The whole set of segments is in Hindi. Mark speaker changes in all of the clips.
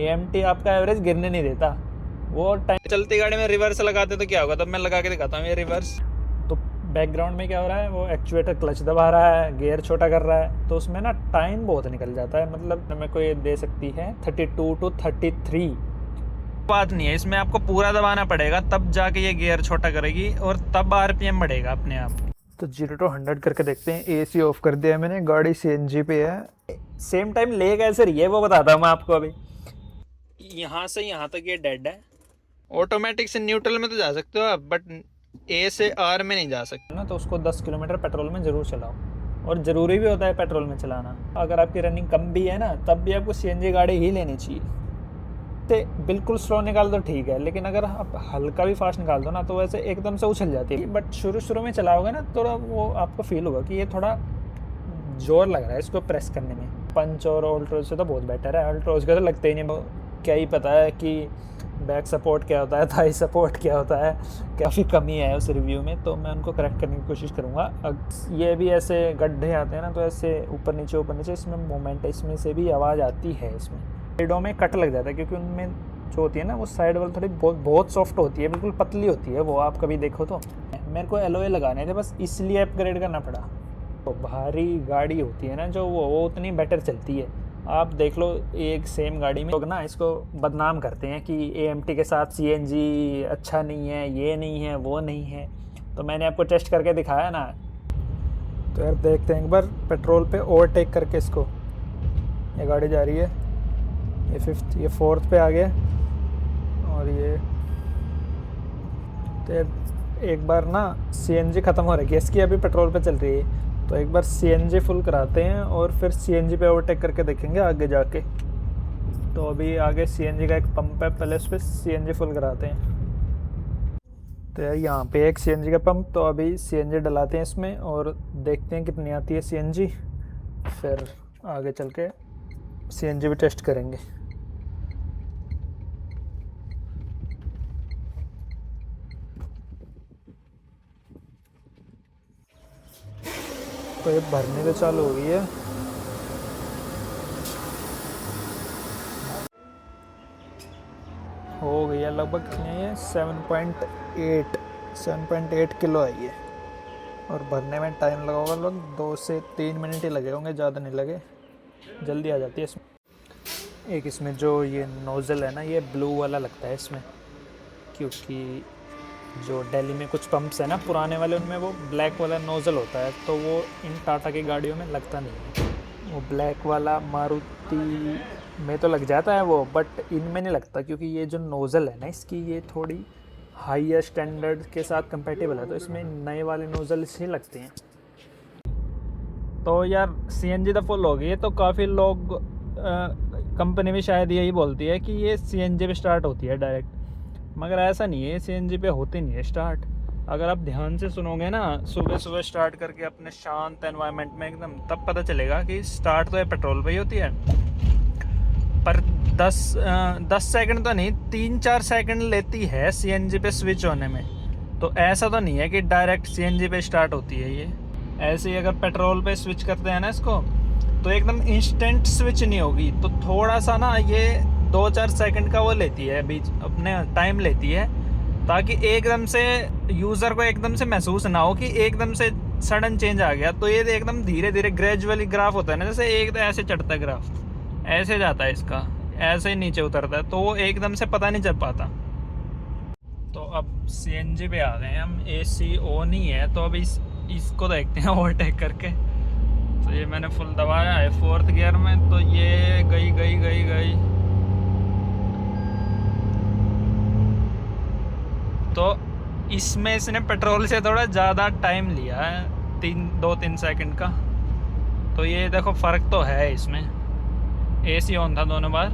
Speaker 1: AMT आपका एवरेज गिरने नहीं देता। वो टाइम चलती गाड़ी में रिवर्स लगाते तो क्या होगा, तब मैं लगा के दिखाता हूँ ये रिवर्स। तो बैकग्राउंड में क्या हो रहा है, वो एक्चुएटर क्लच दबा रहा है, गियर छोटा कर रहा है, तो उसमें ना टाइम बहुत निकल जाता है। मतलब मेरे को ये दे सकती है 32 to 33। बात नहीं है, इसमें आपको पूरा दबाना पड़ेगा तब जाके ये गियर छोटा करेगी और तब RPM बढ़ेगा अपने आप। तो 0 to 100 करके देखते हैं। AC ऑफ कर दिया मैंने, गाड़ी CNG पे है। सेम टाइम ले कैसे रही है वो बताता हूँ मैं आपको। अभी यहाँ से यहाँ तक ये डेड है। ऑटोमेटिक से न्यूट्रल में तो जा सकते हो आप, बट A से R में नहीं जा सकते ना। तो उसको 10 किलोमीटर पेट्रोल में ज़रूर चलाओ, और ज़रूरी भी होता है पेट्रोल में चलाना। अगर आपकी रनिंग कम भी है ना, तब भी आपको CNG गाड़ी ही लेनी चाहिए। तो बिल्कुल स्लो निकाल दो ठीक है, लेकिन अगर आप हल्का भी फास्ट निकाल दो ना, तो वैसे एकदम से उछल जाती है। बट शुरू में चलाओगे ना, थोड़ा वो आपको फील होगा कि ये थोड़ा जोर लग रहा है इसको प्रेस करने में। पंच और अल्ट्रोज से तो बहुत बेटर है। अल्ट्रोज का तो लगता ही नहीं, क्या ही पता है कि बैक सपोर्ट क्या होता है, थाई सपोर्ट क्या होता है। काफ़ी कमी है उस रिव्यू में, तो मैं उनको करेक्ट करने की कोशिश करूँगा। ये भी ऐसे गड्ढे आते हैं ना, तो ऐसे ऊपर नीचे इसमें मोमेंट है, इसमें से भी आवाज़ आती है। इसमें साइडों में कट लग जाता है, क्योंकि उनमें जो होती है ना, वो साइड वाली थोड़ी बहुत सॉफ्ट होती है, बिल्कुल पतली होती है वो। आप कभी देखो तो मेरे को एलोए लगाने थे बस, इसलिए अपग्रेड करना पड़ा। तो भारी गाड़ी होती है ना जो, वो उतनी बेटर चलती है। आप देख लो एक सेम गाड़ी में लोग ना इसको बदनाम करते हैं कि AMT के साथ CNG अच्छा नहीं है, ये नहीं है, वो नहीं है। तो मैंने आपको टेस्ट करके दिखाया ना। तो यार देखते हैं एक बार पेट्रोल पे ओवरटेक करके इसको। ये गाड़ी जा रही है, ये 5th, ये 4th पे आ गया, और ये तो एक बार ना CNG ख़त्म हो रही है इसकी, अभी पेट्रोल पे चल रही है। तो एक बार CNG फुल कराते हैं और फिर CNG पे ओवरटेक करके देखेंगे आगे जाके। तो अभी आगे CNG का एक पंप है, पहले उस पर CNG फुल कराते हैं। तो यार यहाँ पे एक CNG का पंप, तो अभी CNG डलाते हैं इसमें और देखते हैं कितनी आती है CNG। फिर आगे चल के CNG भी टेस्ट करेंगे। तो ये भरने तो चालू हो गई है। हो गई है लगभग, कितनी है, 7.8 किलो है ये। और भरने में टाइम लगा होगा लगभग 2 से 3 मिनट ही लगे होंगे, ज़्यादा नहीं लगे, जल्दी आ जाती है इसमें। एक इसमें जो ये नोज़ल है ना, ये ब्लू वाला लगता है इसमें, क्योंकि जो दिल्ली में कुछ पंप्स है ना पुराने वाले, उनमें वो ब्लैक वाला नोज़ल होता है, तो वो इन टाटा की गाड़ियों में लगता नहीं है। वो ब्लैक वाला मारुति में तो लग जाता है वो, बट इनमें नहीं लगता, क्योंकि ये जो नोज़ल है ना इसकी, ये थोड़ी हाईयर स्टैंडर्ड के साथ कंपेटेबल है, तो इसमें नए वाले नोज़ल से लगते हैं। तो यार CNG तो फुल हो गई है, तो काफ़ी लोग कंपनी भी शायद यही बोलती है कि ये CNG पे स्टार्ट होती है डायरेक्ट, मगर ऐसा नहीं है, CNG पे होती नहीं है स्टार्ट। अगर आप ध्यान से सुनोगे ना, सुबह स्टार्ट करके अपने शांत एनवायरनमेंट में एकदम, तब पता चलेगा कि स्टार्ट तो ये पेट्रोल पे ही होती है। पर 10 सेकंड तो नहीं, 3-4 सेकंड लेती है CNG पे स्विच होने में। तो ऐसा तो नहीं है कि डायरेक्ट CNG पे स्टार्ट होती है ये। ऐसे ही अगर पेट्रोल पे स्विच करते हैं ना इसको, तो एकदम इंस्टेंट स्विच नहीं होगी, तो थोड़ा सा ना ये 2-4 सेकंड का वो लेती है, बीच अपने टाइम लेती है, ताकि एकदम से यूज़र को एकदम से महसूस ना हो कि एकदम से सडन चेंज आ गया। तो ये एकदम धीरे धीरे ग्रेजुअली ग्राफ होता है ना, जैसे एक ऐसे चढ़ता है ग्राफ, ऐसे जाता है इसका, ऐसे ही नीचे उतरता है, तो वो एकदम से पता नहीं चल पाता। तो अब CNG पे आ गए हैं हम, AC ऑन ही है, तो अब इसको देखते हैं ओवरटेक करके। तो ये मैंने फुल दबाया है 4th गियर में, तो ये गई। तो इसमें इसने पेट्रोल से थोड़ा ज़्यादा टाइम लिया है, 2-3 सेकंड का। तो ये देखो फ़र्क तो है इसमें। AC ऑन था दोनों बार।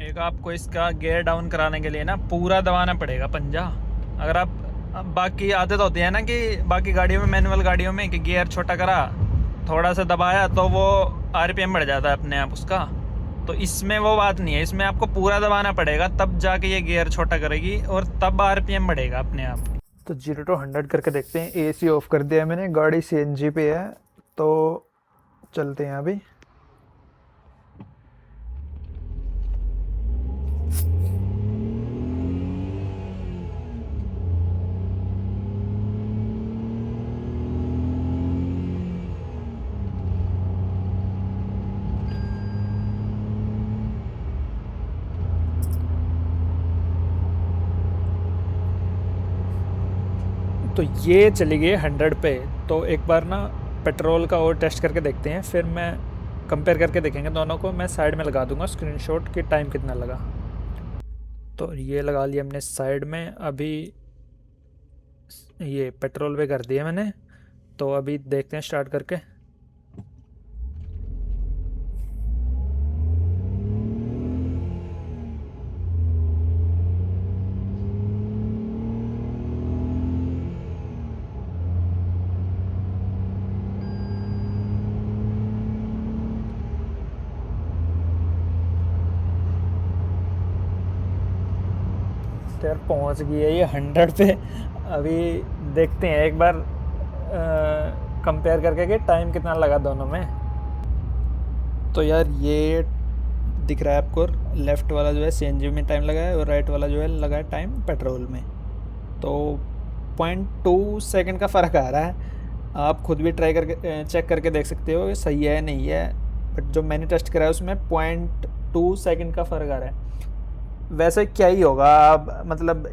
Speaker 1: एक आपको इसका गियर डाउन कराने के लिए ना पूरा दबाना पड़ेगा पंजा। अगर आप बाकी आदत होती है ना कि बाकी गाड़ियों में, मैनुअल गाड़ियों में, कि गियर छोटा करा, थोड़ा सा दबाया तो वो RPM बढ़ जाता है अपने आप उसका। तो इसमें वो बात नहीं है, इसमें आपको पूरा दबाना पड़ेगा, तब जाके ये गियर छोटा करेगी और तब RPM बढ़ेगा अपने आप। तो 0 to 100 करके देखते हैं। AC ऑफ कर दिया मैंने, गाड़ी CNG पे है, तो चलते हैं अभी। तो ये चली गई 100 पे। तो एक बार ना पेट्रोल का और टेस्ट करके देखते हैं, फिर मैं कंपेयर करके देखेंगे दोनों को। मैं साइड में लगा दूंगा स्क्रीनशॉट कि टाइम कितना लगा। तो ये लगा लिया हमने साइड में। अभी ये पेट्रोल पे कर दिया मैंने, तो अभी देखते हैं स्टार्ट करके। तो यार पहुंच गई है ये 100 पे। अभी देखते हैं एक बार कंपेयर करके कि टाइम कितना लगा दोनों में। तो यार ये दिख रहा है आपको, लेफ़्ट वाला जो है सीएनजी में टाइम लगा है और राइट वाला जो है लगा है टाइम पेट्रोल में। तो 0.2 सेकंड का फ़र्क आ रहा है। आप खुद भी ट्राई करके चेक करके देख सकते हो सही है नहीं है। बट जो मैंने टेस्ट करा है उसमें 0.2 सेकंड का फ़र्क आ रहा है। वैसे क्या ही होगा, अब मतलब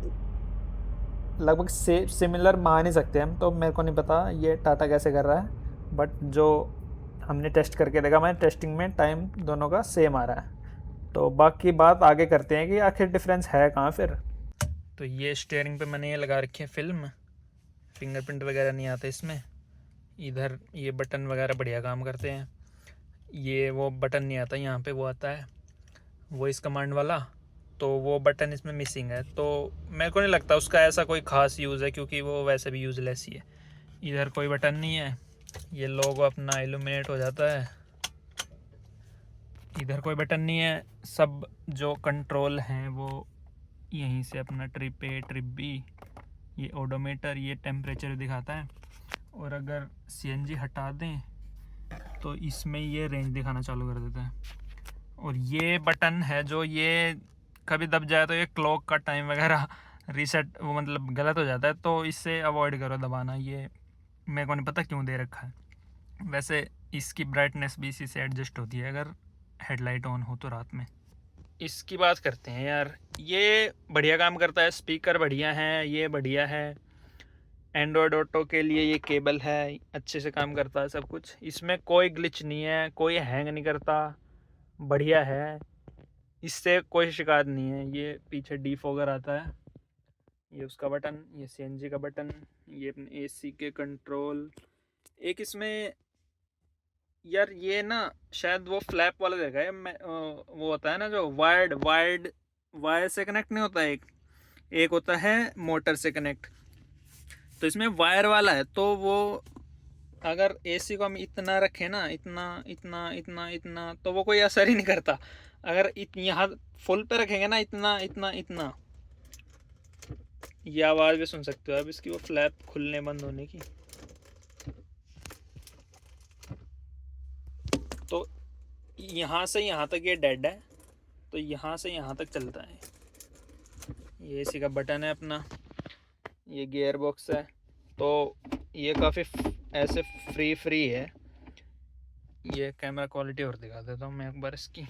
Speaker 1: लगभग सिमिलर मान ही सकते हैं हम। तो मेरे को नहीं पता ये टाटा कैसे कर रहा है, बट जो हमने टेस्ट करके देखा, मैंने टेस्टिंग में टाइम दोनों का सेम आ रहा है। तो बाकी बात आगे करते हैं कि आखिर डिफरेंस है कहाँ फिर। तो ये स्टीयरिंग पे मैंने ये लगा रखी है फिल्म, फिंगरप्रिंट वगैरह नहीं आता इसमें। इधर ये बटन वगैरह बढ़िया काम करते हैं। ये वो बटन नहीं आता यहाँ पे, वो आता है वॉइस कमांड वाला, तो वो बटन इसमें मिसिंग है। तो मेरे को नहीं लगता उसका ऐसा कोई ख़ास यूज़ है, क्योंकि वो वैसे भी यूज़लेस ही है। इधर कोई बटन नहीं है, ये लोगो अपना इल्यूमिनेट हो जाता है। इधर कोई बटन नहीं है, सब जो कंट्रोल हैं वो यहीं से अपना ट्रिप ए ट्रिप बी, ये ओडोमीटर, ये टेम्परेचर दिखाता है। और अगर सीएनजी हटा दें तो इसमें ये रेंज दिखाना चालू कर देता है। और ये बटन है जो ये कभी दब जाए तो ये क्लॉक का टाइम वगैरह रीसेट वो मतलब गलत हो जाता है, तो इससे अवॉइड करो दबाना। ये मेरे को नहीं पता क्यों दे रखा है। वैसे इसकी ब्राइटनेस भी इसी से एडजस्ट होती है अगर हेडलाइट ऑन हो तो रात में। इसकी बात करते हैं यार, ये बढ़िया काम करता है, स्पीकर बढ़िया हैं, ये बढ़िया है। एंड्रॉयड ऑटो के लिए ये केबल है, अच्छे से काम करता है सब कुछ। इसमें कोई ग्लिच नहीं है, कोई हैंग नहीं करता, बढ़िया है, इससे कोई शिकायत नहीं है। ये पीछे डिफॉगर आता है, ये उसका बटन, ये सीएनजी का बटन, ये अपने एसी के कंट्रोल। एक इसमें यार ये ना शायद वो फ्लैप वाला देखा है मैं, वो होता है ना जो वायर्ड वायर से कनेक्ट नहीं होता, एक होता है मोटर से कनेक्ट। तो इसमें वायर वाला है, तो वो अगर एसी को हम इतना रखें ना, इतना इतना इतना इतना, तो वो कोई असर ही नहीं करता। अगर यहाँ फुल पे रखेंगे ना, इतना इतना इतना, ये आवाज़ भी सुन सकते हो अब इसकी, वो फ्लैप खुलने बंद होने की। तो यहाँ से यहाँ तक ये डेड है, तो यहाँ से यहाँ तक चलता है। ये एसी का बटन है अपना, ये गियर बॉक्स है। तो ये काफ़ी ऐसे फ्री है। ये कैमरा क्वालिटी और दिखा देता हूँ मैं एक बार इसकी,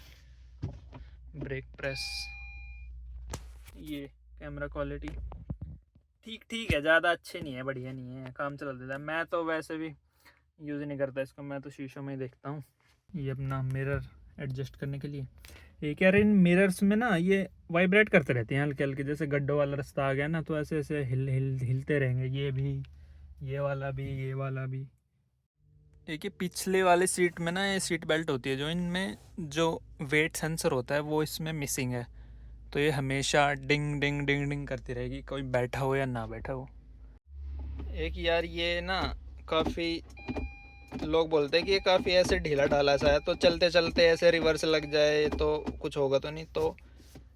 Speaker 1: ब्रेक प्रेस, ये कैमरा क्वालिटी ठीक है, ज़्यादा अच्छे नहीं है, बढ़िया नहीं है, काम चला देता है। मैं तो वैसे भी यूज़ नहीं करता इसको, मैं तो शीशों में ही देखता हूँ। ये अपना मिरर एडजस्ट करने के लिए, एक यार इन मिरर्स में ना ये वाइब्रेट करते रहते हैं हल्के हल्के, जैसे गड्ढों वाला रास्ता आ गया ना तो ऐसे ऐसे हिलते रहेंगे। ये भी, ये वाला भी, ये वाला भी। एक ये पिछले वाले सीट में ना ये सीट बेल्ट होती है, जो इनमें जो वेट सेंसर होता है वो इसमें मिसिंग है। तो ये हमेशा डिंग डिंग डिंग डिंग करती रहेगी, कोई बैठा हो या ना बैठा हो। एक यार ये ना काफ़ी लोग बोलते हैं कि ये काफ़ी ऐसे ढीला ढाला सा है, तो चलते चलते ऐसे रिवर्स लग जाए तो कुछ होगा तो नहीं। तो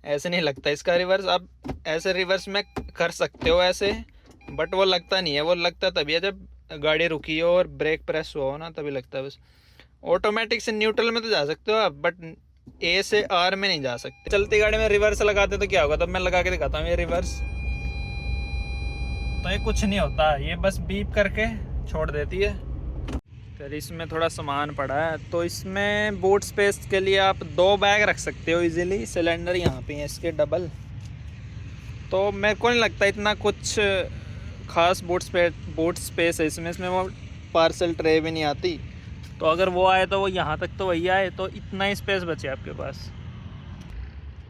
Speaker 1: ऐसे नहीं लगता इसका रिवर्स। आप ऐसे रिवर्स में कर सकते हो ऐसे, बट वो लगता नहीं है। वो लगता तभी है जब गाड़ी रुकी हो और ब्रेक प्रेस हुआ हो ना, तभी लगता है बस। ऑटोमेटिक से न्यूट्रल में तो जा सकते हो आप, बट ए से आर में नहीं जा सकते। चलती गाड़ी में रिवर्स लगाते तो क्या होगा, तब मैं लगा के दिखाता हूँ ये रिवर्स। तो ये कुछ नहीं होता, ये बस बीप करके छोड़ देती है। फिर इसमें थोड़ा सामान पड़ा है, तो इसमें बूट स्पेस के लिए आप 2 बैग रख सकते हो इजीली। सिलेंडर यहाँ पे है इसके डबल। तो मेरे को नहीं लगता इतना कुछ खास बूट स्पेस है इसमें वो पार्सल ट्रे भी नहीं आती। तो अगर वो आए तो वो यहाँ तक तो वही आए, तो इतना ही स्पेस बचे आपके पास।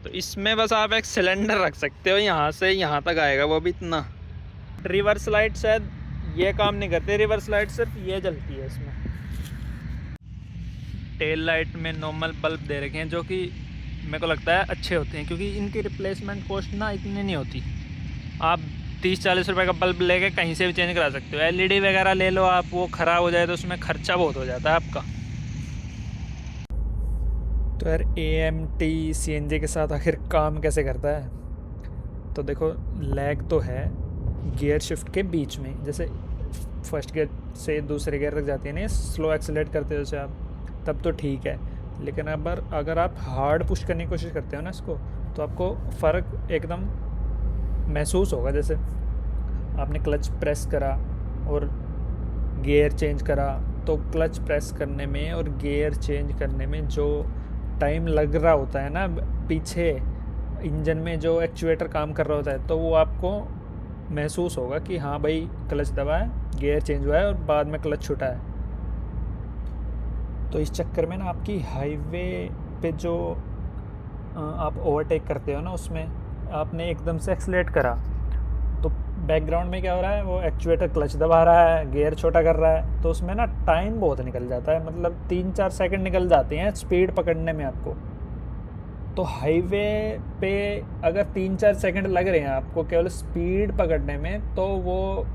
Speaker 1: तो इसमें बस आप एक सिलेंडर रख सकते हो, यहाँ से यहाँ तक आएगा, वो भी इतना। रिवर्स लाइट शायद ये काम नहीं करती, रिवर्स लाइट सिर्फ ये जलती है इसमें। टेल लाइट में नॉर्मल बल्ब दे रखे हैं जो कि मेरे को लगता है अच्छे होते हैं, क्योंकि इनकी रिप्लेसमेंट कॉस्ट ना इतनी नहीं होती। आप 30-40 रुपए का बल्ब लेके कहीं से भी चेंज करा सकते हो। एलईडी वगैरह ले लो आप, वो ख़राब हो जाए तो उसमें खर्चा बहुत हो जाता है आपका। तो यार AMT CNG के साथ आखिर काम कैसे करता है? तो देखो, लैग तो है गियर शिफ्ट के बीच में, जैसे फर्स्ट गियर से दूसरे गियर तक जाती है ना, स्लो एक्सेलरेट करते हो जैसे आप, तब तो ठीक है। लेकिन अगर आप हार्ड पुश करने की कोशिश करते हो ना इसको, तो आपको फ़र्क एकदम महसूस होगा। जैसे आपने क्लच प्रेस करा और गियर चेंज करा, तो क्लच प्रेस करने में और गियर चेंज करने में जो टाइम लग रहा होता है ना, पीछे इंजन में जो एक्चुएटर काम कर रहा होता है, तो वो आपको महसूस होगा कि हाँ भाई क्लच दबा है, गियर चेंज हुआ है और बाद में क्लच छूटा है। तो इस चक्कर में ना आपकी हाईवे पे जो आप ओवरटेक करते हो ना, उसमें आपने एकदम से एक्सलेट करा, तो बैकग्राउंड में क्या हो रहा है, वो एक्चुएटर क्लच दबा रहा है, गियर छोटा कर रहा है, तो उसमें ना टाइम बहुत निकल जाता है, मतलब 3-4 सेकंड निकल जाते हैं स्पीड पकड़ने में आपको। तो हाईवे पे अगर 3-4 सेकंड लग रहे हैं आपको केवल स्पीड पकड़ने में, तो वो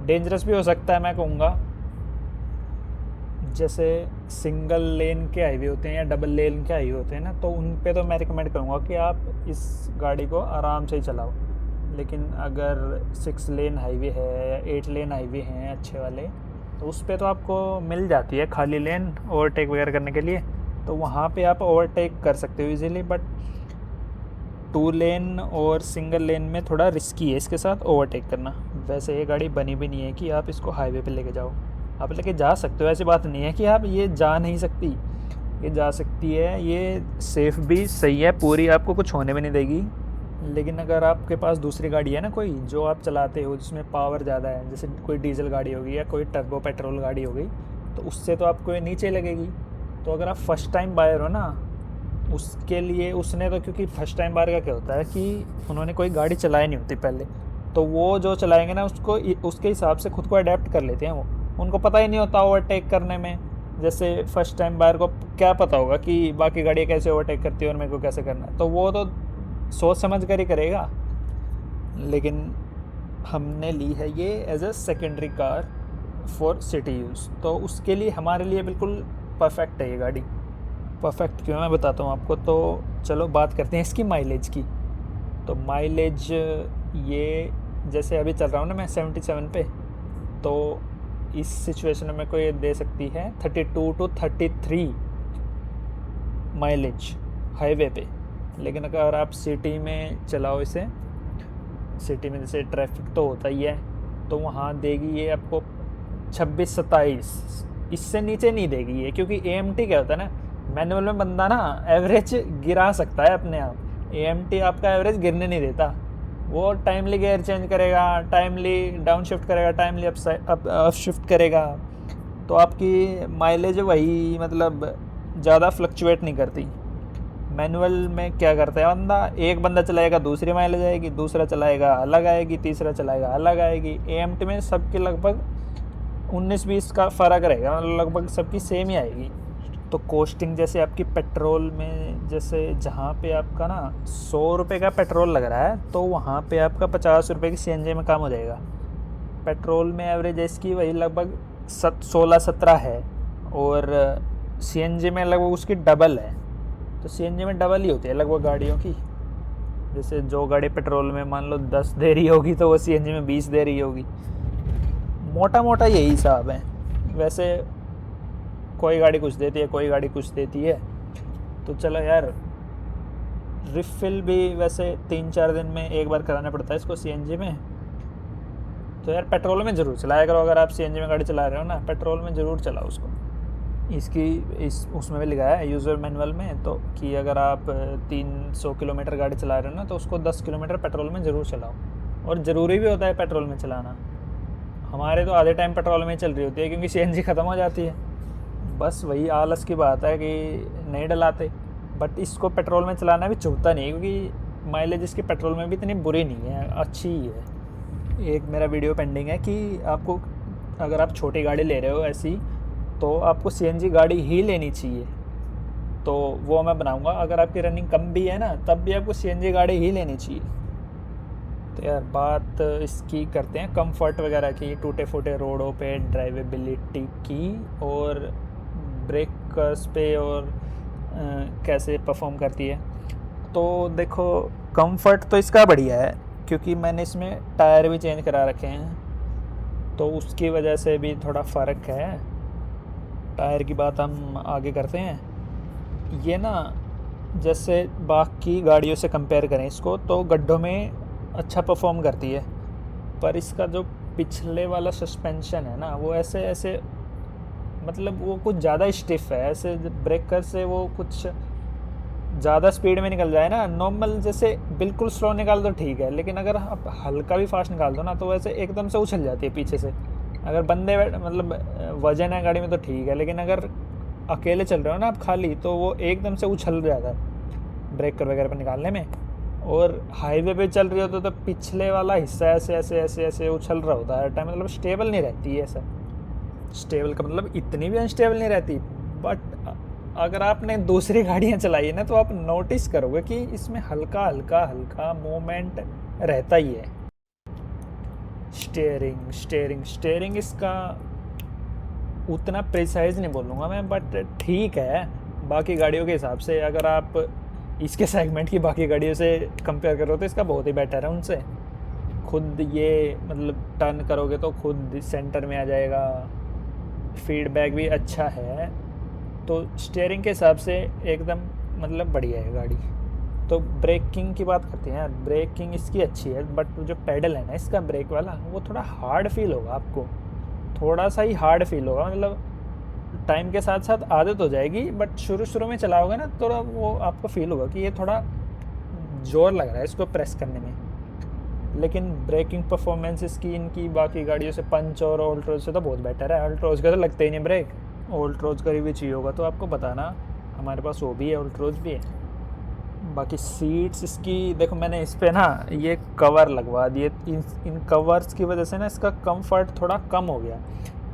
Speaker 1: डेंजरस भी हो सकता है मैं कहूँगा। जैसे सिंगल लेन के हाईवे होते हैं या डबल लेन के हाईवे होते हैं ना, तो उन पे तो मैं रिकमेंड करूँगा कि आप इस गाड़ी को आराम से ही चलाओ। लेकिन अगर 6 लेन हाईवे है या 8 लेन हाईवे हैं अच्छे वाले, तो उस पे तो आपको मिल जाती है खाली लेन ओवरटेक वगैरह करने के लिए, तो वहाँ पे आप ओवरटेक कर सकते हो इजीली। बट 2 लेन और सिंगल लेन में थोड़ा रिस्की है इसके साथ ओवरटेक करना। वैसे ये गाड़ी बनी भी नहीं है कि आप इसको हाईवे पे लेके जाओ, आप लेके जा सकते हो, ऐसी बात नहीं है कि आप ये जा नहीं सकती, ये जा सकती है, ये सेफ़ भी सही है पूरी, आपको कुछ होने भी नहीं देगी। लेकिन अगर आपके पास दूसरी गाड़ी है ना कोई जो आप चलाते हो जिसमें पावर ज़्यादा है, जैसे कोई डीजल गाड़ी होगी या कोई टर्बो पेट्रोल गाड़ी हो गई, तो उससे तो आपको ये नीचे लगेगी। तो अगर आप फर्स्ट टाइम बायर हो ना, उसके लिए उसने तो, क्योंकि फर्स्ट टाइम बायर का क्या होता है कि उन्होंने कोई गाड़ी चलाई नहीं होती पहले, तो वो जो चलाएंगे ना उसको उसके हिसाब से खुद को अडेप्ट कर लेते हैं। वो उनको पता ही नहीं होता ओवरटेक करने में। जैसे फर्स्ट टाइम बायर को क्या पता होगा कि बाकी गाड़ियाँ कैसे ओवरटेक करती है और मेरे को कैसे करना है, तो वो तो सोच समझ कर ही करेगा। लेकिन हमने ली है ये as a secondary car for city use, तो उसके लिए हमारे लिए बिल्कुल परफेक्ट है ये गाड़ी। परफेक्ट क्यों, मैं बताता हूँ आपको। तो चलो बात करते हैं इसकी माइलेज की। तो माइलेज ये जैसे अभी चल रहा हूँ ना मैं 77 पे, तो इस सिचुएशन में मेरे को ये दे सकती है 32 to 33 माइलेज हाईवे पे। लेकिन अगर आप सिटी में चलाओ इसे, सिटी में जैसे ट्रैफिक तो होता ही है, तो वहाँ देगी ये आपको 26-27, इससे नीचे नहीं देगी ये। क्योंकि AMT क्या होता है ना, मैनुअल में बंदा ना एवरेज गिरा सकता है अपने आप, AMT आपका एवरेज गिरने नहीं देता। वो टाइमली गियर चेंज करेगा, टाइमली डाउन शिफ्ट करेगा, टाइमली अप शिफ्ट करेगा, तो आपकी माइलेज वही मतलब ज़्यादा फ्लक्चुएट नहीं करती। मैनुअल में क्या करता है बंदा, एक बंदा चलाएगा दूसरी माइलेज आएगी, दूसरा चलाएगा अलग आएगी, तीसरा चलाएगा अलग आएगी। AMT में सबके लगभग 19-20 का फ़र्क रहेगा, मतलब लगभग सबकी सेम ही आएगी। तो कॉस्टिंग जैसे आपकी पेट्रोल में, जैसे जहाँ पे आपका ना 100 रुपये का पेट्रोल लग रहा है, तो वहाँ पे आपका 50 रुपये की CNG में काम हो जाएगा। पेट्रोल में एवरेज इसकी वही लगभग 16-17 है, और CNG में लगभग उसकी डबल है। तो CNG में डबल ही होती है लगभग गाड़ियों की। जैसे जो गाड़ी पेट्रोल में मान लो 10 दे रही होगी, तो वो CNG में 20 दे रही होगी। मोटा मोटा यही हिसाब है। वैसे कोई गाड़ी कुछ देती है, कोई गाड़ी कुछ देती है। तो चलो यार, रिफ़िल भी वैसे 3-4 दिन में एक बार कराना पड़ता है इसको CNG में। तो यार पेट्रोल में ज़रूर चलाया करो, अगर आप CNG में गाड़ी चला रहे हो ना, पेट्रोल में ज़रूर चलाओ उसको। उसमें भी लिखा है यूज़र मैनुअल में, तो कि अगर आप 300 किलोमीटर गाड़ी चला रहे हो ना, तो उसको 10 किलोमीटर पेट्रोल में ज़रूर चलाओ। और ज़रूरी भी होता है पेट्रोल में चलाना, हमारे तो आधे टाइम पेट्रोल में ही चल रही होती है क्योंकि सीएनजी ख़त्म हो जाती है। बस वही आलस की बात है कि नहीं डलाते। बट इसको पेट्रोल में चलाना भी चुभता नहीं क्योंकि माइलेज इसकी पेट्रोल में भी इतनी बुरी नहीं है, अच्छी ही है। एक मेरा वीडियो पेंडिंग है कि आपको अगर आप छोटी गाड़ी ले रहे हो ऐसी, तो आपको सीएनजी गाड़ी ही लेनी चाहिए, तो वो मैं बनाऊंगा। अगर आपकी रनिंग कम भी है ना, तब भी आपको सीएनजी गाड़ी ही लेनी चाहिए। तो यार बात इसकी करते हैं कंफर्ट वगैरह की, टूटे फूटे रोडों पे ड्राइवेबिलिटी की, और ब्रेकर्स पे, और कैसे परफॉर्म करती है। तो देखो कंफर्ट तो इसका बढ़िया है क्योंकि मैंने इसमें टायर भी चेंज करा रखे हैं, तो उसकी वजह से भी थोड़ा फ़र्क है। टायर की बात हम आगे करते हैं। ये ना जैसे बाकी गाड़ियों से कंपेयर करें इसको, तो गड्ढों में अच्छा परफॉर्म करती है, पर इसका जो पिछले वाला सस्पेंशन है ना, वो ऐसे ऐसे मतलब वो कुछ ज़्यादा स्टिफ है। ऐसे ब्रेकर से वो कुछ ज़्यादा स्पीड में निकल जाए ना, नॉर्मल जैसे बिल्कुल स्लो निकाल दो ठीक है, लेकिन अगर आप हल्का भी फास्ट निकाल दो ना, तो वैसे एकदम से उछल जाती है पीछे से। अगर बंदे मतलब वजन है गाड़ी में तो ठीक है, लेकिन अगर अकेले चल रहे हो ना आप खाली, तो वो एकदम से उछल जाता है ब्रेकर वगैरह पर निकालने में। और हाईवे पे चल रही हो तो पिछले वाला हिस्सा ऐसे ऐसे ऐसे ऐसे उछल रहा होता है टाइम, मतलब स्टेबल नहीं रहती है। ऐसा स्टेबल का मतलब इतनी भी अनस्टेबल नहीं रहती। बट अगर आपने दूसरी गाड़ियाँ चलाई है ना, तो आप नोटिस करोगे कि इसमें हल्का हल्का हल्का मूवमेंट रहता ही है। स्टेयरिंग इसका उतना प्रिसाइज नहीं बोलूँगा मैं, बट ठीक है बाकी गाड़ियों के हिसाब से। अगर आप इसके सेगमेंट की बाकी गाड़ियों से कंपेयर करो तो इसका बहुत ही बेटर है उनसे। खुद ये मतलब टर्न करोगे तो खुद सेंटर में आ जाएगा, फीडबैक भी अच्छा है, तो स्टीयरिंग के हिसाब से एकदम मतलब बढ़िया है गाड़ी। तो ब्रेकिंग की बात करते हैं यार, ब्रेकिंग इसकी अच्छी है, बट जो पेडल है ना इसका ब्रेक वाला, वो थोड़ा हार्ड फील होगा आपको, थोड़ा सा ही हार्ड फील होगा। मतलब टाइम के साथ साथ आदत हो जाएगी, बट शुरू में चलाओगे ना थोड़ा वो आपको फील होगा कि ये थोड़ा जोर लग रहा है इसको प्रेस करने में। लेकिन ब्रेकिंग परफॉर्मेंस इसकी इनकी बाकी गाड़ियों से, पंच और ऑल्ट्रोज से तो बहुत बेटर है। ऑल्ट्रोज का तो लगता ही नहीं ब्रेक। ऑल्ट्रोज का रिव्यू चाहिए होगा तो आपको बताना, हमारे पास वो भी है, ऑल्ट्रोज भी है। बाकी सीट्स इसकी देखो, मैंने इस पर ना ये कवर लगवा दिए, इन कवर्स की वजह से ना इसका कंफर्ट थोड़ा कम हो गया।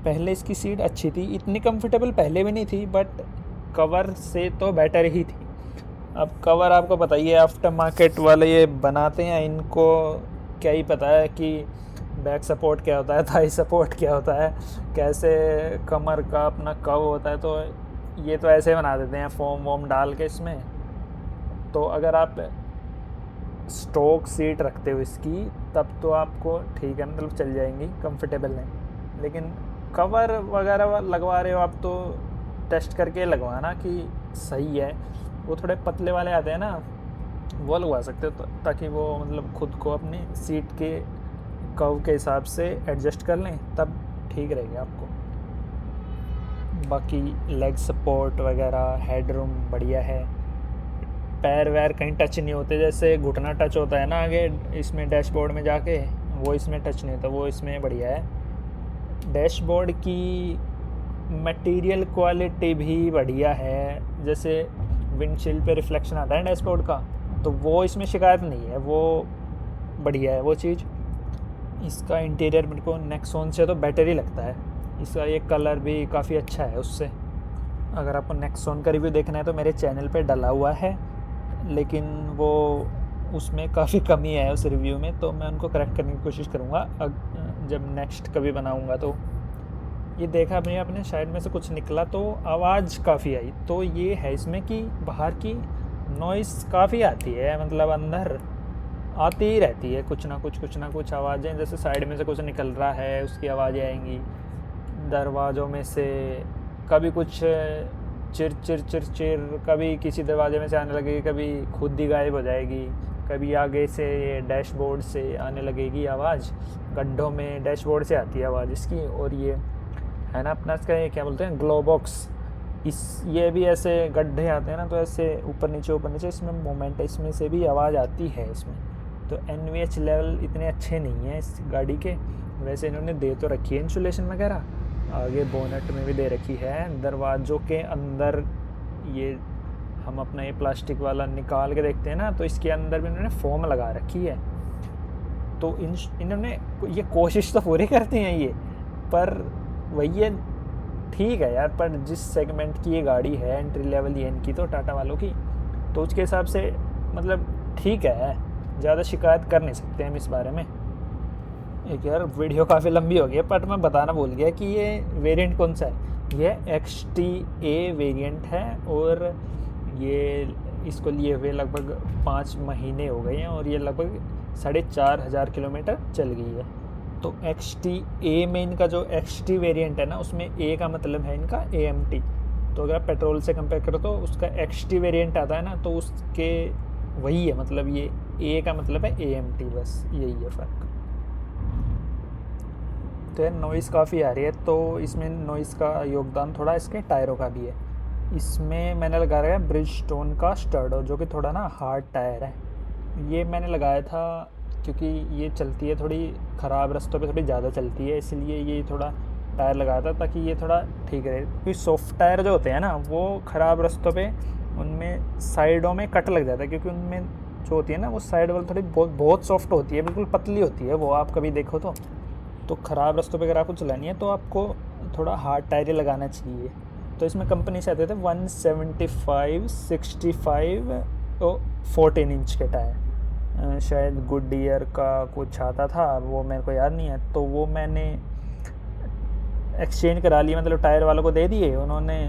Speaker 1: पहले इसकी सीट अच्छी थी, इतनी कंफर्टेबल पहले भी नहीं थी, बट कवर से तो बेटर ही थी। अब कवर आपको पता ही है, आफ्टर मार्केट वाले ये बनाते हैं, इनको क्या ही पता है कि बैक सपोर्ट क्या होता है, थाई सपोर्ट क्या होता है, कैसे कमर का अपना कव होता है, तो ये तो ऐसे बना देते हैं फोम वोम डाल के इसमें। तो अगर आप स्टॉक सीट रखते हो इसकी, तब तो आपको ठीक है, मतलब चल जाएंगी, कंफर्टेबल है। लेकिन कवर वगैरह लगवा रहे हो आप, तो टेस्ट करके लगवाना कि सही है। वो थोड़े पतले वाले आते हैं ना, वो लगवा सकते हो, ताकि वो मतलब खुद को अपनी सीट के कर्व के हिसाब से एडजस्ट कर लें, तब ठीक रहेगा आपको। बाकी लेग सपोर्ट वगैरह, हेडरूम बढ़िया है, पैर वैर कहीं टच नहीं होते, जैसे घुटना टच होता है ना आगे इसमें डैशबोर्ड में जाके, वो इसमें टच नहीं होता, वो इसमें बढ़िया है। डैशबोर्ड की मटेरियल क्वालिटी भी बढ़िया है, जैसे विंडशील्ड पे रिफ्लेक्शन आता है डैशबोर्ड का, तो वो इसमें शिकायत नहीं है, वो बढ़िया है वो चीज़। इसका इंटीरियर मेरे को नेक्सॉन से तो बेटर ही लगता है, इसका ये कलर भी काफ़ी अच्छा है उससे। अगर आपको नेक्सॉन का रिव्यू देखना है तो मेरे चैनल पे डाला हुआ है, लेकिन वो उसमें काफ़ी कमी है उस रिव्यू में, तो मैं उनको करेक्ट करने की कोशिश करूँगा जब नेक्स्ट कभी बनाऊँगा। तो ये देखा मैंने अपने साइड में से कुछ निकला तो आवाज़ काफ़ी आई, तो ये है इसमें कि बाहर की नॉइज़ काफ़ी आती है, मतलब अंदर आती ही रहती है कुछ ना कुछ आवाज़ें, जैसे साइड में से कुछ निकल रहा है उसकी आवाज़ें आएंगी, दरवाज़ों में से कभी कुछ चिर, कभी किसी दरवाजे में से आने लगेगी, कभी खुद ही गायब हो जाएगी, कभी आगे से डैशबोर्ड से आने लगेगी आवाज़, गड्ढों में डैशबोर्ड से आती है आवाज़ इसकी। और ये है ना अपना इसका ये क्या बोलते हैं, ग्लो बॉक्स, ये भी ऐसे गड्ढे आते हैं ना, तो ऐसे ऊपर नीचे इसमें मोमेंट है, इसमें से भी आवाज़ आती है इसमें। तो NVH लेवल इतने अच्छे नहीं हैं इस गाड़ी के, वैसे इन्होंने दे तो रखी है इंसुलेशन वगैरह, आगे बोनेट में भी दे रखी है, दरवाज़ों के अंदर ये हम अपना ये प्लास्टिक वाला निकाल के देखते हैं ना, तो इसके अंदर भी इन्होंने फोम लगा रखी है। तो इन्होंने ये कोशिश तो पूरी करती हैं ये, पर वही है, ठीक है यार, पर जिस सेगमेंट की ये गाड़ी है, एंट्री लेवल ये इनकी तो टाटा वालों की, तो उसके हिसाब से मतलब ठीक है, ज़्यादा शिकायत कर नहीं सकते हम इस बारे में। एक यार वीडियो काफ़ी लंबी हो गई है, बट मैं बताना भूल गया कि ये वेरिएंट कौन सा है। ये XTA वेरिएंट है, और ये इसको लिए हुए लगभग 5 महीने हो गए हैं, और ये लगभग 4,500 किलोमीटर चल गई है। तो XTA में इनका जो XT वेरिएंट है ना, उसमें A का मतलब है इनका AMT। तो अगर आप पेट्रोल से कंपेयर करो तो उसका XT वेरिएंट आता है ना, तो उसके वही है, मतलब ये A का मतलब है AMT, बस यही है फ़र्क। तो यार नॉइज़ काफ़ी आ रही है, तो इसमें नॉइज़ का योगदान थोड़ा इसके टायरों का भी है। इसमें मैंने लगा रखा है ब्रिजस्टोन का स्टर्डो, जो कि थोड़ा ना हार्ड टायर है। ये मैंने लगाया था क्योंकि ये चलती है थोड़ी ख़राब रास्तों पे, थोड़ी ज़्यादा चलती है, इसलिए ये थोड़ा टायर लगाया था ताकि ये थोड़ा ठीक रहे। क्योंकि सॉफ्ट टायर जो होते हैं ना, वो ख़राब रास्तों पे उनमें साइडों में कट लग जाता है, क्योंकि उनमें जो होती है ना, वो साइड वाली थोड़ी बहुत सॉफ्ट होती है, बिल्कुल पतली होती है वो, आप कभी देखो तो ख़राब रास्तों पे अगर आपको चलानी है तो आपको थोड़ा हार्ड टायर ही लगाना चाहिए। तो इसमें कंपनी से आते थे 175, 65 और 14 इंच के टायर, शायद गुडईयर का कुछ आता था, वो मेरे को याद नहीं है। तो वो मैंने एक्सचेंज करा लिया, मतलब टायर वालों को दे दिए, उन्होंने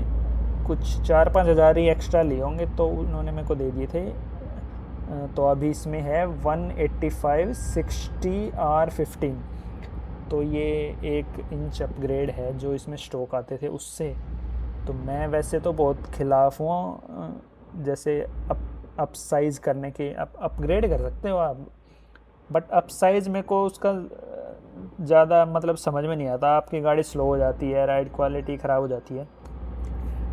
Speaker 1: कुछ 4-5 हज़ार ही एक्स्ट्रा लिए होंगे, तो उन्होंने मेरे को दे दिए थे। तो अभी इसमें है 185 60 R15, तो ये 1 इंच अपग्रेड है जो इसमें स्टॉक आते थे उससे। तो मैं वैसे तो बहुत खिलाफ हुआ, जैसे अप साइज़ करने के, अपग्रेड कर सकते हो आप, बट अप साइज़ मेरे को उसका ज़्यादा मतलब समझ में नहीं आता। आपकी गाड़ी स्लो हो जाती है, राइड क्वालिटी ख़राब हो जाती है।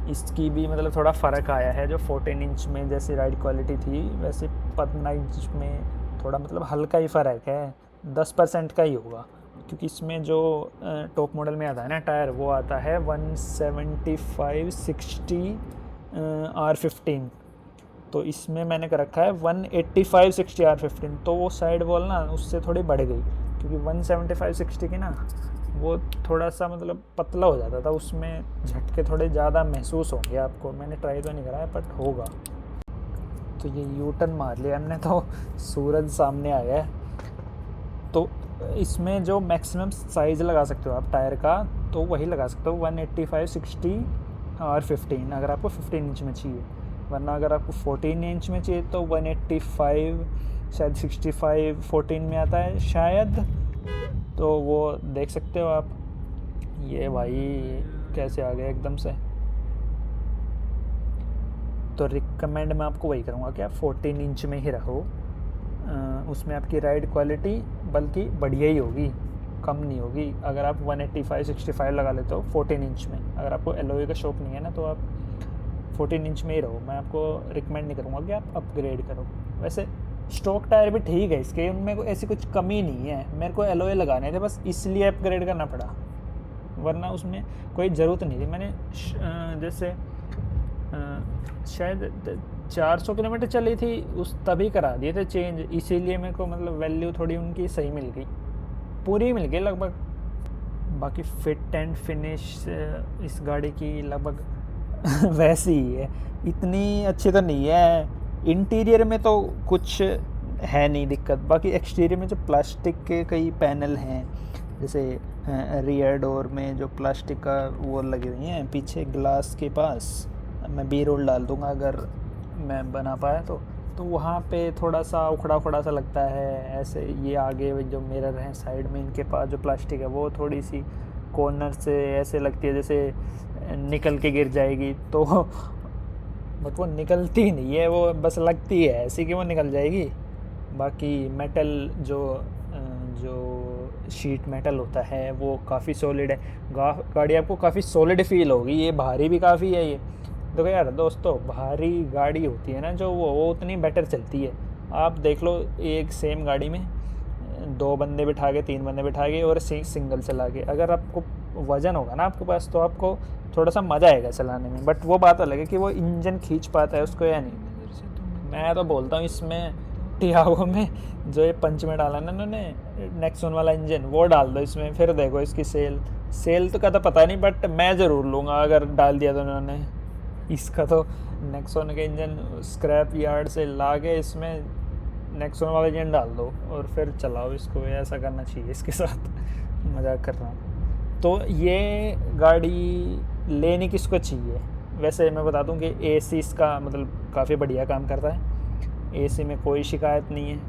Speaker 1: इसकी भी मतलब थोड़ा फ़र्क आया है, जो 14 इंच में जैसी राइड क्वालिटी थी, वैसे 15 इंच में थोड़ा मतलब हल्का ही फ़र्क है, 10% का ही होगा। क्योंकि इसमें जो टॉप मॉडल में आता है ना टायर, वो आता है 175 60 R15, तो इसमें मैंने कर रखा है 185 60 R15। तो वो साइड वॉल ना उससे थोड़ी बढ़ गई, क्योंकि 175 60 की ना वो थोड़ा सा मतलब पतला हो जाता था, उसमें झटके थोड़े ज़्यादा महसूस होंगे आपको। मैंने ट्राई तो नहीं करा है, बट होगा। तो ये यू टर्न मार लिया हमने, तो सूरज सामने आ गया। तो इसमें जो मैक्सिमम साइज़ लगा सकते हो आप टायर का, तो वही लगा सकते हो 185 60 R15, अगर आपको 15 इंच में चाहिए। वरना अगर आपको 14 इंच में चाहिए तो 185, शायद 65 14 में आता है शायद, तो वो देख सकते हो आप। ये भाई कैसे आ गया एकदम से। तो रिकमेंड मैं आपको वही करूँगा कि आप 14 इंच में ही रखो, उसमें आपकी राइड क्वालिटी बल्कि बढ़िया ही होगी, कम नहीं होगी। अगर आप 185 65 लगा लेते हो 14 इंच में, अगर आपको एलॉय का शौक नहीं है ना, तो आप 14 इंच में ही रहो। मैं आपको रिकमेंड नहीं करूँगा कि आप अपग्रेड करो। वैसे स्टॉक टायर भी ठीक है इसके, उनमें कोई ऐसी कुछ कमी नहीं है। मेरे को एलॉय लगाने थे बस, इसलिए अपग्रेड करना पड़ा, वरना उसमें कोई ज़रूरत नहीं थी। मैंने जैसे शायद 400 किलोमीटर चली थी उस, तभी करा दिए थे चेंज, इसीलिए मेरे को मतलब वैल्यू थोड़ी उनकी सही मिल गई, पूरी मिल गई लगभग। बाकी फिट एंड फिनिश इस गाड़ी की लगभग वैसी ही है, इतनी अच्छी तो नहीं है। इंटीरियर में तो कुछ है नहीं दिक्कत, बाकी एक्सटीरियर में जो प्लास्टिक के कई पैनल हैं, जैसे रियर डोर में जो प्लास्टिक का वो लगे हुए हैं पीछे ग्लास के पास, मैं बी रोल डाल दूँगा अगर मैं बना पाया तो वहाँ पे थोड़ा सा उखड़ा सा लगता है ऐसे। ये आगे जो मिरर हैं साइड में, इनके पास जो प्लास्टिक है वो थोड़ी सी कॉर्नर से ऐसे लगती है जैसे निकल के गिर जाएगी, तो बट वो निकलती नहीं है, वो बस लगती है ऐसी कि वो निकल जाएगी। बाकी मेटल जो शीट मेटल होता है वो काफ़ी सॉलिड है, गाड़ी आपको काफ़ी सॉलिड फील होगी। ये भारी भी काफ़ी है ये। देखो यार दोस्तों, भारी गाड़ी होती है ना जो, वो उतनी बेटर चलती है। आप देख लो एक सेम गाड़ी में 2 बंदे बिठा के 3 बंदे बिठा के और सिंगल चला के, अगर आपको वज़न होगा ना आपके पास तो आपको थोड़ा सा मज़ा आएगा चलाने में। बट वो बात अलग है कि वो इंजन खींच पाता है उसको या नहीं। मैं तो बोलता हूँ इसमें टियागो में जो ये पंच में डाला ना इन्होंने नेक्सॉन वाला इंजन, वो डाल दो इसमें, फिर देखो इसकी सेल तो कहता पता नहीं, बट मैं ज़रूर लूँगा अगर डाल दिया तो उन्होंने। इसका तो नेक्सॉन का इंजन स्क्रैप यार्ड से ला के इसमें नेक्सॉन वाला इंजन डाल दो और फिर चलाओ इसको, ऐसा करना चाहिए इसके साथ। मजाक कर रहा हूँ। तो ये गाड़ी लेनी किसको चाहिए? वैसे मैं बता दूं कि एसी इसका मतलब काफ़ी बढ़िया काम करता है, एसी में कोई शिकायत नहीं है।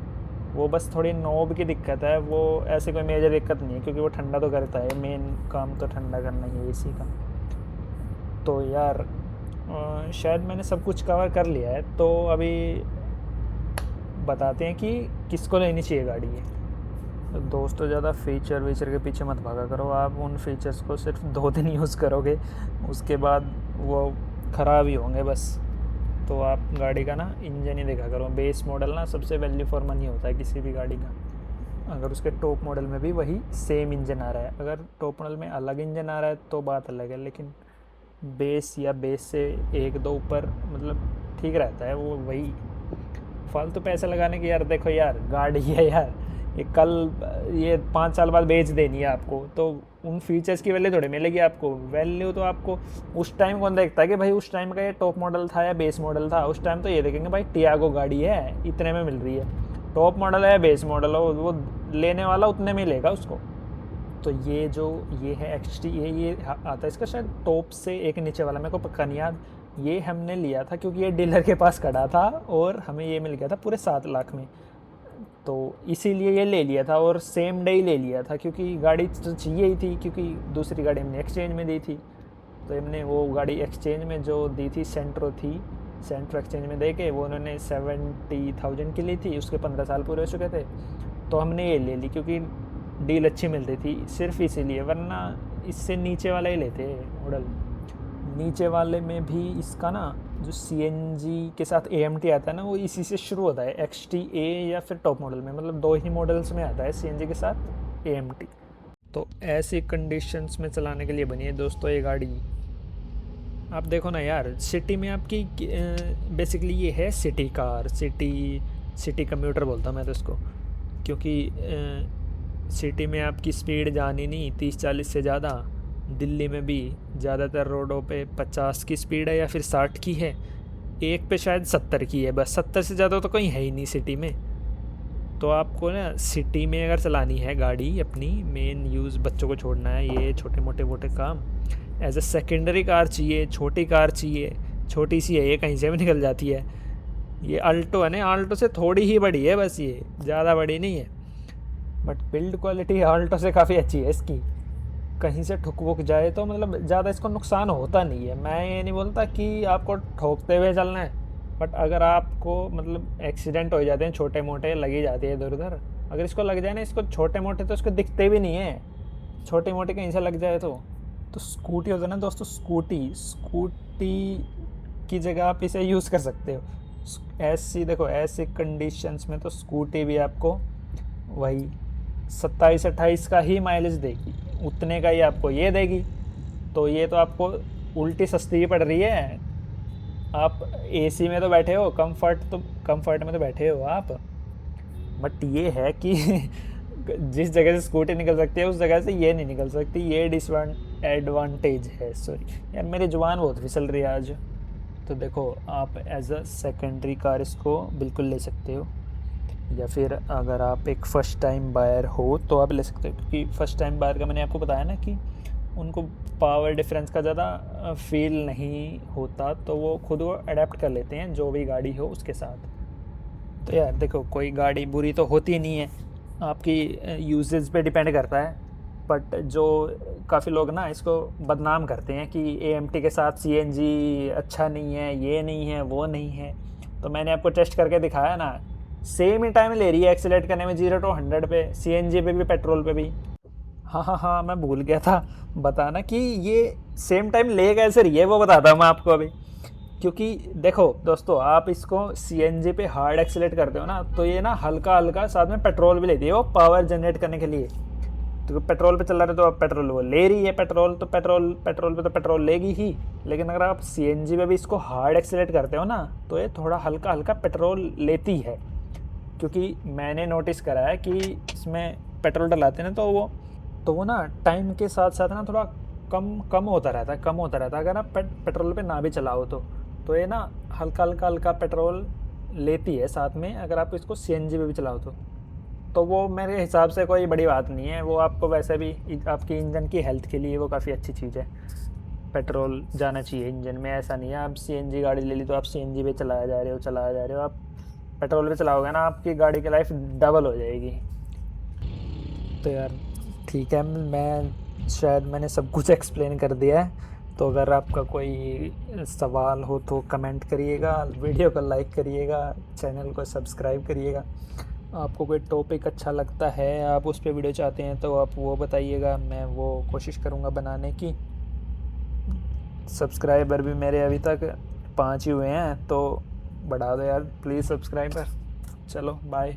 Speaker 1: वो बस थोड़ी नोब की दिक्कत है, वो ऐसे कोई मेजर दिक्कत नहीं है क्योंकि वो ठंडा तो करता है, मेन काम तो ठंडा करना ही है एसी का। तो यार शायद मैंने सब कुछ कवर कर लिया है, तो अभी बताते हैं कि किसको लेनी चाहिए गाड़ी ये। तो दोस्तों ज़्यादा फ़ीचर के पीछे मत भागा करो, आप उन फीचर्स को सिर्फ 2 दिन यूज़ करोगे, उसके बाद वो ख़राब ही होंगे बस। तो आप गाड़ी का ना इंजन ही देखा करो। बेस मॉडल ना सबसे वैल्यू फॉर मनी होता है किसी भी गाड़ी का। अगर उसके टॉप मॉडल में भी वही सेम इंजन आ रहा है, अगर टॉप मॉडल में अलग इंजन आ रहा है तो बात अलग है, लेकिन बेस या बेस से 1-2 ऊपर मतलब ठीक रहता है वो। वही फालतू पैसे लगाने की, यार देखो यार गाड़ी है यार, ये कल ये 5 साल बाद बेच देनी है आपको, तो उन फीचर्स की वैल्यू थोड़ी मिलेगी आपको। वैल्यू तो आपको उस टाइम कौन देखता है कि भाई उस टाइम का ये टॉप मॉडल था या बेस मॉडल था। उस टाइम तो ये देखेंगे भाई टियागो गाड़ी है, इतने में मिल रही है, टॉप मॉडल है या बेस मॉडल हो, वो लेने वाला उतने में लेगा उसको। तो ये जो ये है XT, ये आता है इसका शायद टॉप से एक नीचे वाला, मेरे को पक्का नहीं याद। ये हमने लिया था क्योंकि ये डीलर के पास खड़ा था और हमें ये मिल गया था पूरे 7 लाख में, तो इसीलिए ये ले लिया था और सेम डे ही ले लिया था क्योंकि गाड़ी तो चाहिए ही थी, क्योंकि दूसरी गाड़ी हमने एक्सचेंज में दी थी। तो हमने वो गाड़ी एक्सचेंज में जो दी थी सेंट्रो एक्सचेंज में दे के वो उन्होंने 70,000 की ली थी, उसके 15 साल पूरे हो चुके थे, तो हमने ये ले ली क्योंकि डील अच्छी मिल रही थी, सिर्फ इसीलिए। वरना इससे नीचे वाला ही लेते मॉडल। नीचे वाले में भी इसका ना जो CNG के साथ AMT आता है ना, वो इसी से शुरू होता है, XT-A या फिर टॉप मॉडल में, मतलब 2 ही मॉडल्स में आता है CNG के साथ AMT। तो ऐसी कंडीशंस में चलाने के लिए बनी है दोस्तों ये गाड़ी। आप देखो ना यार, सिटी में आपकी बेसिकली ये है सिटी कार, सिटी कम्यूटर बोलता हूँ मैं तो इसको, क्योंकि सिटी में आपकी स्पीड जानी नहीं 30-40 से ज़्यादा। दिल्ली में भी ज़्यादातर रोडों पे 50 की स्पीड है या फिर 60 की है, एक पे शायद 70 की है, बस 70 से ज़्यादा तो कहीं है ही नहीं सिटी में। तो आपको ना सिटी में अगर चलानी है गाड़ी, अपनी मेन यूज़ बच्चों को छोड़ना है, ये छोटे मोटे काम, एज ए सेकेंडरी कार चाहिए, छोटी कार चाहिए, छोटी सी है ये, कहीं से भी निकल जाती है। ये अल्टो है ना, अल्टो से थोड़ी ही बड़ी है बस, ये ज़्यादा बड़ी नहीं है, बट बिल्ड क्वालिटी अल्टो से काफ़ी अच्छी है इसकी। कहीं से ठुक वुक जाए तो मतलब ज़्यादा इसको नुकसान होता नहीं है। मैं ये नहीं बोलता कि आपको ठोकते हुए चलना है, बट अगर आपको मतलब एक्सीडेंट हो जाते हैं, छोटे मोटे लगी जाती है इधर उधर, अगर इसको लग जाए ना, इसको छोटे मोटे तो इसको दिखते भी नहीं है, छोटे मोटे कहीं से लग जाए तो स्कूटी होता है ना दोस्तों, स्कूटी की जगह आप इसे यूज़ कर सकते हो। ऐसी देखो, ऐसी कंडीशंस में तो स्कूटी भी आपको वही 27-28 का ही माइलेज देगी, उतने का ही आपको ये देगी। तो ये तो आपको उल्टी सस्ती ही पड़ रही है। आप AC में तो बैठे हो, कंफर्ट में तो बैठे हो आप, बट ये है कि जिस जगह से स्कूटी निकल सकती है उस जगह से ये नहीं निकल सकती, ये डिसएडवांटेज है। सॉरी यार, मेरी जुबान बहुत फिसल रही है आज। तो देखो, आप एज अ सेकेंडरी कार इसको बिल्कुल ले सकते हो, या फिर अगर आप एक फ़र्स्ट टाइम बायर हो तो आप ले सकते हो, क्योंकि फ़र्स्ट टाइम बायर का मैंने आपको बताया ना कि उनको पावर डिफरेंस का ज़्यादा फील नहीं होता, तो वो खुद वो अडेप्ट कर लेते हैं जो भी गाड़ी हो उसके साथ। तो यार देखो, कोई गाड़ी बुरी तो होती नहीं है, आपकी यूजेस पे डिपेंड करता है। बट जो काफ़ी लोग ना इसको बदनाम करते हैं कि AMT के साथ CNG अच्छा नहीं है, ये नहीं है, वो नहीं है। तो मैंने आपको टेस्ट करके दिखाया ना, सेम ही टाइम ले रही है एक्सीलरेट करने में 0 to 100 पे, CNG पे भी, पेट्रोल पे भी। हाँ, मैं भूल गया था बताना कि ये सेम टाइम ले कैसे रही है, वो बताता हूँ मैं आपको अभी। क्योंकि देखो दोस्तों, आप इसको सीएनजी पे हार्ड एक्सीलेट करते हो ना, तो ये ना हल्का हल्का साथ में पेट्रोल भी लेती है वो पावर जनरेट करने के लिए। तो पेट्रोल पे चल रहा है तो अब पेट्रोल वो ले रही है, पेट्रोल तो पेट्रोल पे तो पेट्रोल लेगी ही। लेकिन अगर आप सीएनजी पे भी इसको हार्ड एक्सीलेट करते हो ना, तो ये थोड़ा हल्का हल्का पेट्रोल लेती है। क्योंकि मैंने नोटिस करा है कि इसमें पेट्रोल डलाते हैं ना, तो वो ना टाइम के साथ साथ ना थोड़ा कम होता रहता है अगर आप पेट्रोल पे ना भी चलाओ तो ये ना हल्का हल्का हल्का पेट्रोल लेती है साथ में, अगर आप इसको सीएनजी पे भी चलाओ तो वो मेरे हिसाब से कोई बड़ी बात नहीं है। वो आपको वैसे भी आपकी इंजन की हेल्थ के लिए वो काफ़ी अच्छी चीज़ है। पेट्रोल जाना चाहिए इंजन में, ऐसा नहीं है आप सीएनजी गाड़ी ले ली तो आप सीएनजी पे चलाया जा रहे हो, आप पेट्रोल पे चलाओगे ना, आपकी गाड़ी की लाइफ डबल हो जाएगी। तो यार ठीक है, मैंने सब कुछ एक्सप्लेन कर दिया है। तो अगर आपका कोई सवाल हो तो कमेंट करिएगा, वीडियो को लाइक करिएगा, चैनल को सब्सक्राइब करिएगा। आपको कोई टॉपिक अच्छा लगता है, आप उस पर वीडियो चाहते हैं तो आप वो बताइएगा, मैं वो कोशिश करूँगा बनाने की। सब्सक्राइबर भी मेरे अभी तक 5 ही हुए हैं, तो बढ़ा दो यार प्लीज़ सब्सक्राइबर। चलो बाय।